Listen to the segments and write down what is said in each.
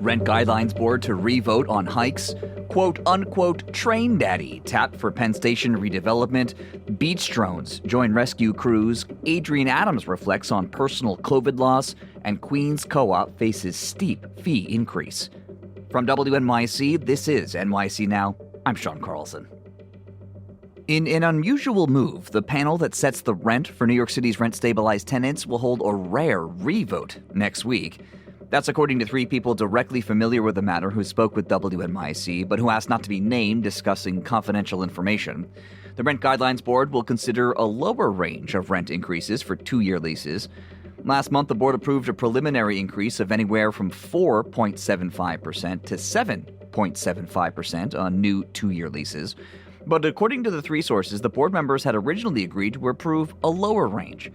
Rent Guidelines Board to re-vote on hikes. Quote-unquote train daddy tapped for Penn Station redevelopment. Beach drones join rescue crews. Adrian Adams reflects on personal COVID loss. And Queens Co-op faces steep fee increase. From WNYC, this is NYC Now. I'm Sean Carlson. In an unusual move, the panel that sets the rent for New York City's rent-stabilized tenants will hold a rare re-vote next week. That's according to three people directly familiar with the matter who spoke with WNYC, but who asked not to be named, discussing confidential information. The Rent Guidelines Board will consider a lower range of rent increases for 2-year leases. Last month, the board approved a preliminary increase of anywhere from 4.75% to 7.75% on new 2-year leases. But according to the three sources, the board members had originally agreed to approve a lower range.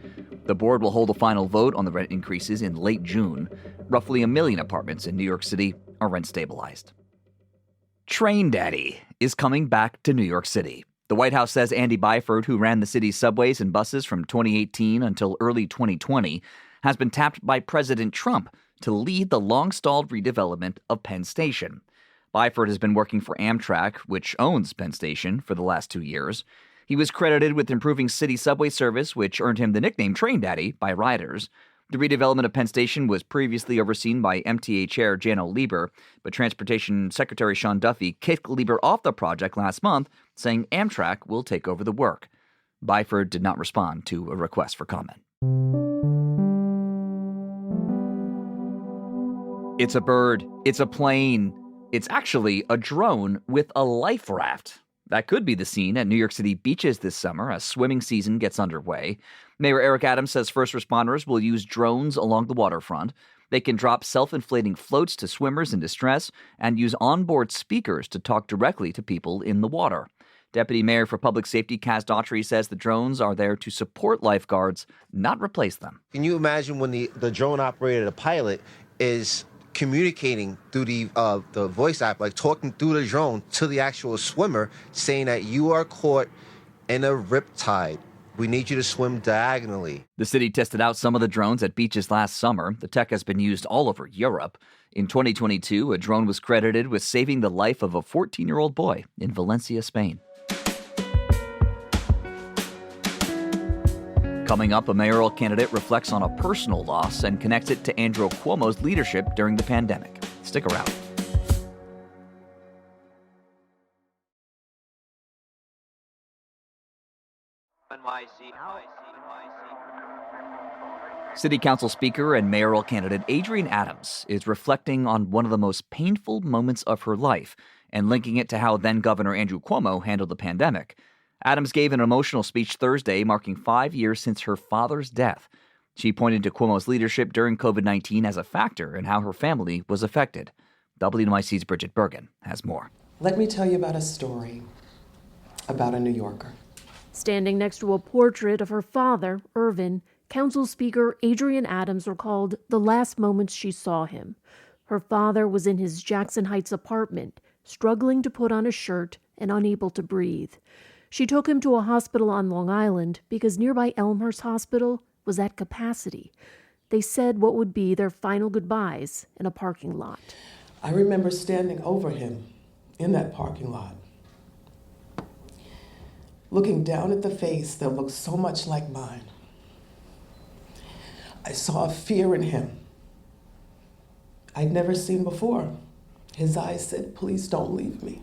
The board will hold a final vote on the rent increases in late June. Roughly 1 million apartments in New York City are rent stabilized. Train Daddy is coming back to New York City. The White House says Andy Byford, who ran the city's subways and buses from 2018 until early 2020, has been tapped by President Trump to lead the long-stalled redevelopment of Penn Station. Byford has been working for Amtrak, which owns Penn Station, for the last 2 years. He was credited with improving city subway service, which earned him the nickname Train Daddy by riders. The redevelopment of Penn Station was previously overseen by MTA Chair Janno Lieber, but Transportation Secretary Sean Duffy kicked Lieber off the project last month, saying Amtrak will take over the work. Byford did not respond to a request for comment. It's a bird. It's a plane. It's actually a drone with a life raft. That could be the scene at New York City beaches this summer as swimming season gets underway. Mayor Eric Adams says first responders will use drones along the waterfront. They can drop self-inflating floats to swimmers in distress and use onboard speakers to talk directly to people in the water. Deputy Mayor for Public Safety Kaz Daughtry says the drones are there to support lifeguards, not replace them. Can you imagine when the drone operator, the pilot, is communicating through the voice app, like talking through the drone to the actual swimmer, saying that you are caught in a riptide. We need you to swim diagonally. The city tested out some of the drones at beaches last summer. The tech has been used all over Europe. In 2022, a drone was credited with saving the life of a 14-year-old boy in Valencia, Spain. Coming up, a mayoral candidate reflects on a personal loss and connects it to Andrew Cuomo's leadership during the pandemic. Stick around. City Council Speaker and mayoral candidate Adrian Adams is reflecting on one of the most painful moments of her life and linking it to how then-Governor Andrew Cuomo handled the pandemic. Adams gave an emotional speech Thursday marking 5 years since her father's death. She pointed to Cuomo's leadership during COVID-19 as a factor in how her family was affected. WNYC's Bridget Bergen has more. Let me tell you about a story about a New Yorker. Standing next to a portrait of her father, Irvin, Council Speaker Adrian Adams recalled the last moments she saw him. Her father was in his Jackson Heights apartment, struggling to put on a shirt and unable to breathe. She took him to a hospital on Long Island because nearby Elmhurst Hospital was at capacity. They said what would be their final goodbyes in a parking lot. I remember standing over him in that parking lot, looking down at the face that looked so much like mine. I saw a fear in him I'd never seen before. His eyes said, "Please don't leave me."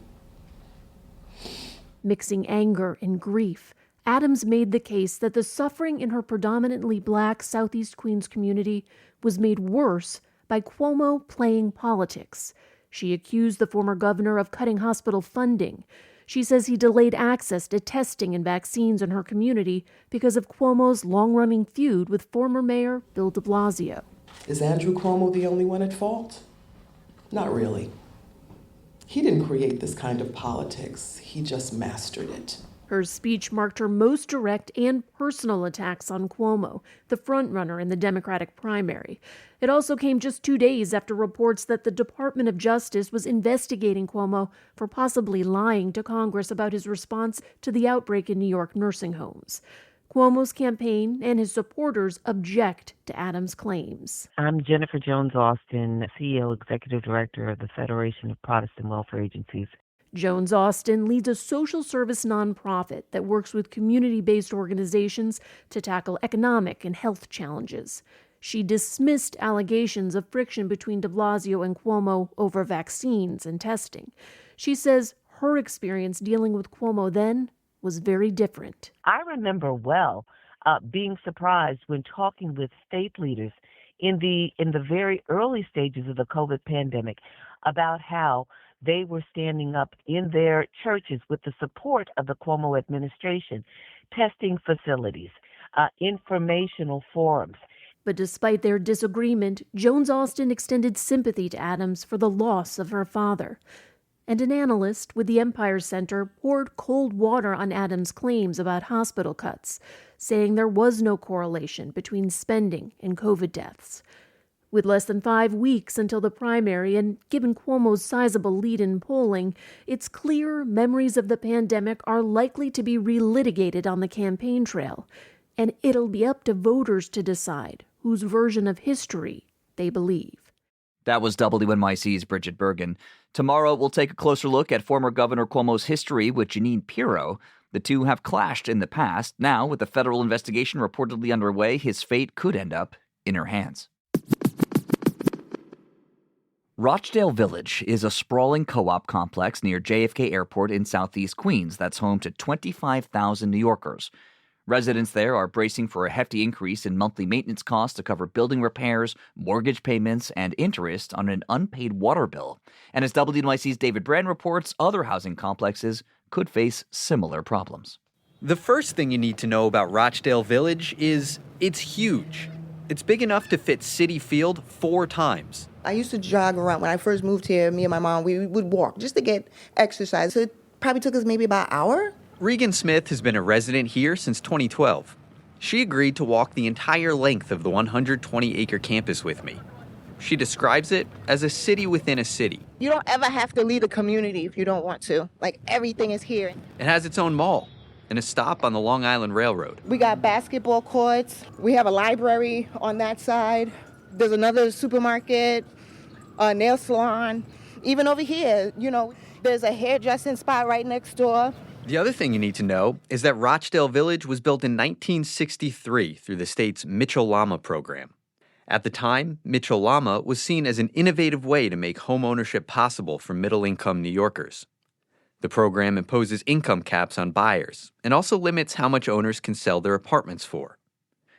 Mixing anger and grief, Adams made the case that the suffering in her predominantly Black Southeast Queens community was made worse by Cuomo playing politics. She accused the former governor of cutting hospital funding. She says he delayed access to testing and vaccines in her community because of Cuomo's long-running feud with former Mayor Bill de Blasio. Is Andrew Cuomo the only one at fault? Not really. He didn't create this kind of politics. He just mastered it. Her speech marked her most direct and personal attacks on Cuomo, the frontrunner in the Democratic primary. It also came just 2 days after reports that the Department of Justice was investigating Cuomo for possibly lying to Congress about his response to the outbreak in New York nursing homes. Cuomo's campaign and his supporters object to Adams' claims. I'm Jennifer Jones-Austin, CEO, Executive Director of the Federation of Protestant Welfare Agencies. Jones-Austin leads a social service nonprofit that works with community-based organizations to tackle economic and health challenges. She dismissed allegations of friction between de Blasio and Cuomo over vaccines and testing. She says her experience dealing with Cuomo then was very different. I remember well being surprised when talking with faith leaders in the very early stages of the COVID pandemic about how they were standing up in their churches with the support of the Cuomo administration, testing facilities, informational forums. But despite their disagreement, Jones-Austin extended sympathy to Adams for the loss of her father. And an analyst with the Empire Center poured cold water on Adams' claims about hospital cuts, saying there was no correlation between spending and COVID deaths. With less than 5 weeks until the primary and given Cuomo's sizable lead in polling, it's clear memories of the pandemic are likely to be relitigated on the campaign trail, and it'll be up to voters to decide whose version of history they believe. That was WNYC's Bridget Bergen. Tomorrow, we'll take a closer look at former Governor Cuomo's history with Jeanine Pirro. The two have clashed in the past. Now, with the federal investigation reportedly underway, his fate could end up in her hands. Rochdale Village is a sprawling co-op complex near JFK Airport in southeast Queens that's home to 25,000 New Yorkers. Residents there are bracing for a hefty increase in monthly maintenance costs to cover building repairs, mortgage payments, and interest on an unpaid water bill. And as WNYC's David Brand reports, other housing complexes could face similar problems. The first thing you need to know about Rochdale Village is it's huge. It's big enough to fit Citi Field 4 times. I used to jog around. When I first moved here, me and my mom, we would walk just to get exercise. So it probably took us maybe about an hour. Regan Smith has been a resident here since 2012. She agreed to walk the entire length of the 120-acre campus with me. She describes it as a city within a city. You don't ever have to leave the community if you don't want to. Like, everything is here. It has its own mall and a stop on the Long Island Railroad. We got basketball courts. We have a library on that side. There's another supermarket, a nail salon. Even over here, there's a hairdressing spot right next door. The other thing you need to know is that Rochdale Village was built in 1963 through the state's Mitchell-Lama program. At the time, Mitchell-Lama was seen as an innovative way to make homeownership possible for middle-income New Yorkers. The program imposes income caps on buyers and also limits how much owners can sell their apartments for.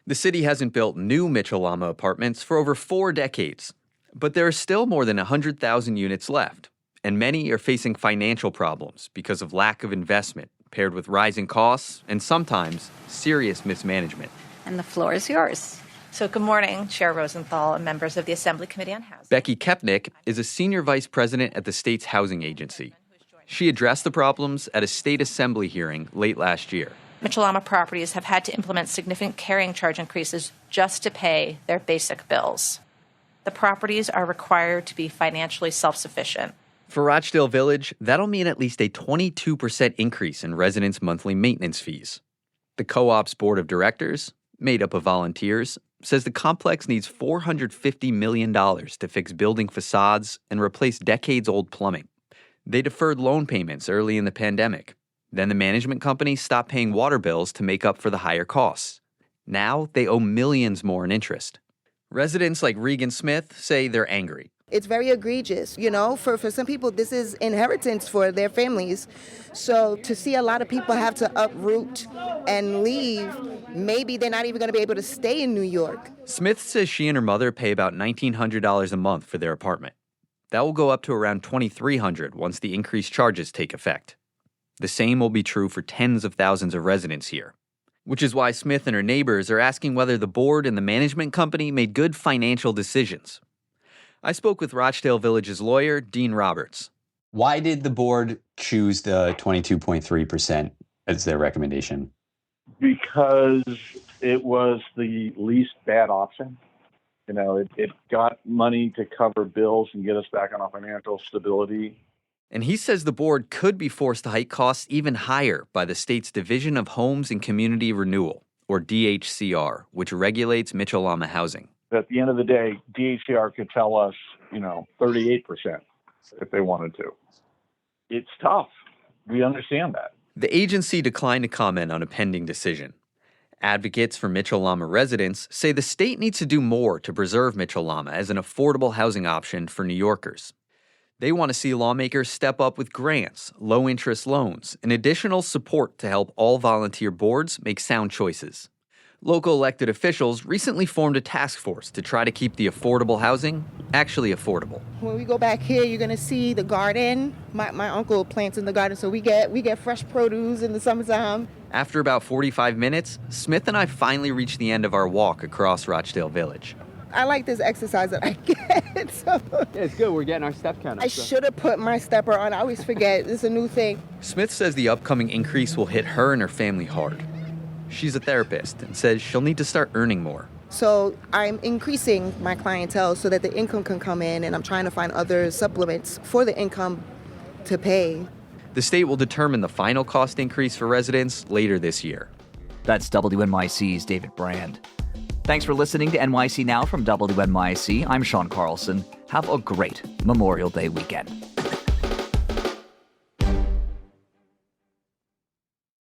The city hasn't built new Mitchell-Lama apartments for over 4 decades, but there are still more than 100,000 units left. And many are facing financial problems because of lack of investment, paired with rising costs and sometimes serious mismanagement. And the floor is yours. So good morning, Chair Rosenthal and members of the Assembly Committee on Housing. Becky Kepnick is a senior vice president at the state's housing agency. She addressed the problems at a state assembly hearing late last year. Mitchell-Lama properties have had to implement significant carrying charge increases just to pay their basic bills. The properties are required to be financially self-sufficient. For Rochdale Village, that'll mean at least a 22% increase in residents' monthly maintenance fees. The co-op's board of directors, made up of volunteers, says the complex needs $450 million to fix building facades and replace decades-old plumbing. They deferred loan payments early in the pandemic. Then the management company stopped paying water bills to make up for the higher costs. Now they owe millions more in interest. Residents like Regan Smith say they're angry. It's very egregious, For some people, this is inheritance for their families. So to see a lot of people have to uproot and leave, maybe they're not even going to be able to stay in New York. Smith says she and her mother pay about $1,900 a month for their apartment. That will go up to around $2,300 once the increased charges take effect. The same will be true for tens of thousands of residents here, which is why Smith and her neighbors are asking whether the board and the management company made good financial decisions. I spoke with Rochdale Village's lawyer, Dean Roberts. Why did the board choose the 22.3% as their recommendation? Because it was the least bad option. It got money to cover bills and get us back on our financial stability. And he says the board could be forced to hike costs even higher by the state's Division of Homes and Community Renewal, or DHCR, which regulates Mitchell-Lama housing. At the end of the day, DHCR could tell us, 38% if they wanted to. It's tough. We understand that. The agency declined to comment on a pending decision. Advocates for Mitchell-Lama residents say the state needs to do more to preserve Mitchell-Lama as an affordable housing option for New Yorkers. They want to see lawmakers step up with grants, low-interest loans, and additional support to help all volunteer boards make sound choices. Local elected officials recently formed a task force to try to keep the affordable housing actually affordable. When we go back here, you're gonna see the garden. My uncle plants in the garden, so we get fresh produce in the summertime. After about 45 minutes, Smith and I finally reached the end of our walk across Rochdale Village. I like this exercise that I get. So. Yeah, it's good. We're getting our step count up. I should have put my stepper on. I always forget. It's a new thing. Smith says the upcoming increase will hit her and her family hard. She's a therapist and says she'll need to start earning more. So I'm increasing my clientele so that the income can come in, and I'm trying to find other supplements for the income to pay. The state will determine the final cost increase for residents later this year. That's WNYC's David Brand. Thanks for listening to NYC Now from WNYC. I'm Sean Carlson. Have a great Memorial Day weekend.